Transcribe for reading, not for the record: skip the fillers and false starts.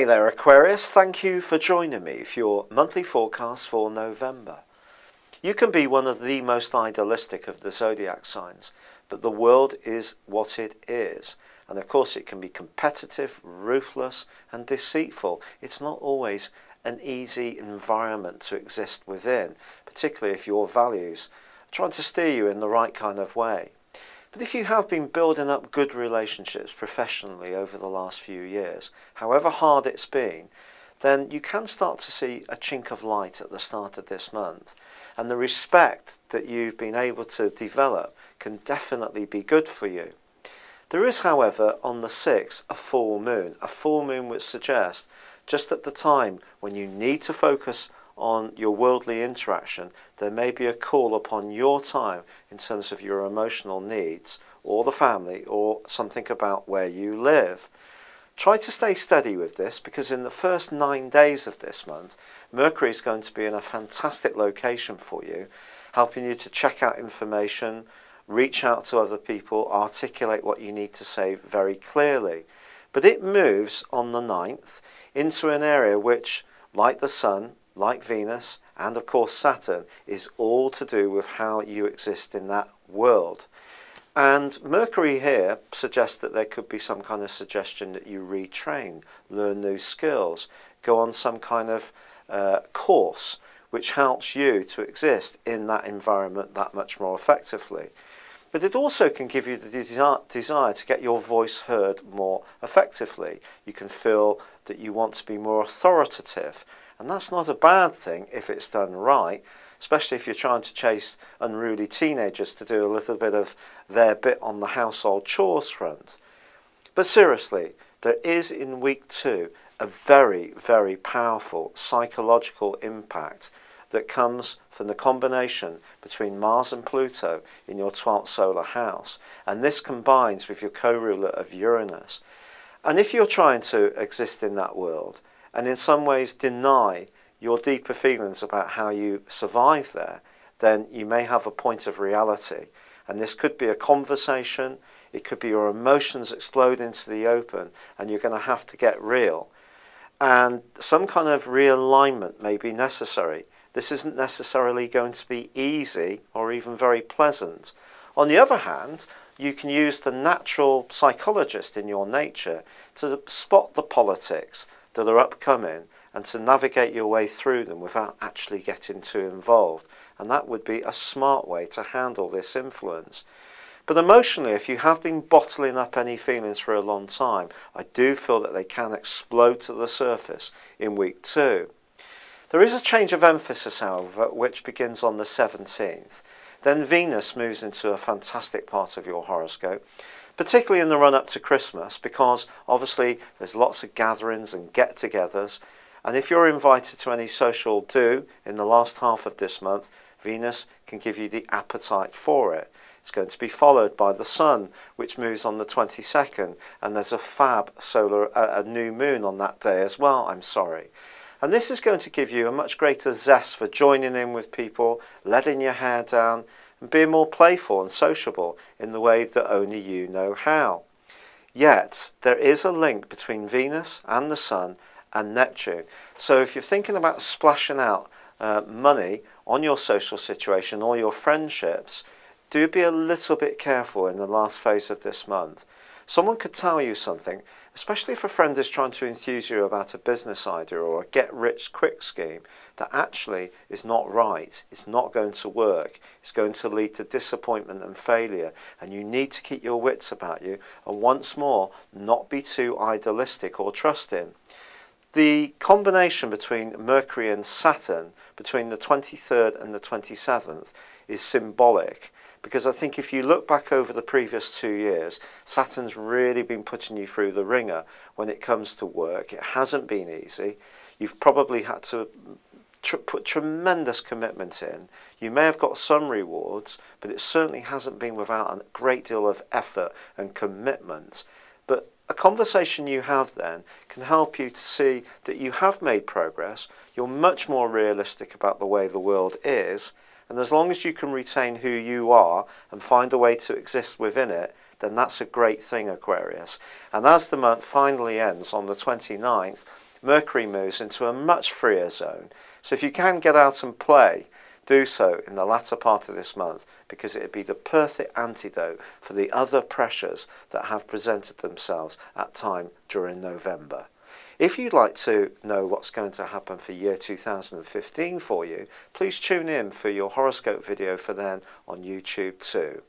Hi there, Aquarius. Thank you for joining me for your monthly forecast for November. You can be one of the most idealistic of the zodiac signs, but the world is what it is. And of course it can be competitive, ruthless and deceitful. It's not always an easy environment to exist within, particularly if your values are trying to steer you in the right kind of way. But if you have been building up good relationships professionally over the last few years, however hard it's been, then you can start to see a chink of light at the start of this month. And the respect that you've been able to develop can definitely be good for you. There is, however, on the 6th, a full moon which suggests just at the time when you need to focus on your worldly interaction, there may be a call upon your time in terms of your emotional needs or the family or something about where you live. Try to stay steady with this, because in the first 9 days of this month, Mercury is going to be in a fantastic location for you, helping you to check out information, reach out to other people, articulate what you need to say very clearly. But it moves on the 9th into an area which, like the Sun, like Venus, and of course Saturn, is all to do with how you exist in that world. And Mercury here suggests that there could be some kind of suggestion that you retrain, learn new skills, go on some kind of course which helps you to exist in that environment that much more effectively. But it also can give you the desire to get your voice heard more effectively. You can feel that you want to be more authoritative. And that's not a bad thing if it's done right, especially if you're trying to chase unruly teenagers to do a little bit of their bit on the household chores front. But seriously, there is in week 2 a very, very powerful psychological impact that comes from the combination between Mars and Pluto in your 12th solar house. And this combines with your co-ruler of Uranus. And if you're trying to exist in that world, and in some ways deny your deeper feelings about how you survive there, then you may have a point of reality. And this could be a conversation, it could be your emotions explode into the open, and you're going to have to get real. And some kind of realignment may be necessary. This isn't necessarily going to be easy or even very pleasant. On the other hand, you can use the natural psychologist in your nature to spot the politics that are upcoming and to navigate your way through them without actually getting too involved. And that would be a smart way to handle this influence. But emotionally, if you have been bottling up any feelings for a long time, I do feel that they can explode to the surface in week 2. There is a change of emphasis, however, which begins on the 17th. Then Venus moves into a fantastic part of your horoscope, particularly in the run-up to Christmas, because obviously there's lots of gatherings and get-togethers. And if you're invited to any social do in the last half of this month, Venus can give you the appetite for it. It's going to be followed by the Sun, which moves on the 22nd, and there's a fab a new moon on that day as well, I'm sorry. And this is going to give you a much greater zest for joining in with people, letting your hair down, and being more playful and sociable in the way that only you know how. Yet, there is a link between Venus and the Sun and Neptune. So if you're thinking about splashing out money on your social situation or your friendships, do be a little bit careful in the last phase of this month. Someone could tell you something, especially if a friend is trying to enthuse you about a business idea or a get-rich-quick scheme, that actually is not right, it's not going to work, it's going to lead to disappointment and failure, and you need to keep your wits about you, and once more, not be too idealistic or trusting. The combination between Mercury and Saturn, between the 23rd and the 27th, is symbolic. Because I think if you look back over the previous 2 years, Saturn's really been putting you through the ringer when it comes to work. It hasn't been easy. You've probably had to put tremendous commitment in. You may have got some rewards, but it certainly hasn't been without a great deal of effort and commitment. But a conversation you have then can help you to see that you have made progress. You're much more realistic about the way the world is. And as long as you can retain who you are and find a way to exist within it, then that's a great thing, Aquarius. And as the month finally ends on the 29th, Mercury moves into a much freer zone. So if you can get out and play, do so in the latter part of this month, because it would be the perfect antidote for the other pressures that have presented themselves at time during November. If you'd like to know what's going to happen for year 2015 for you, please tune in for your horoscope video for then on YouTube too.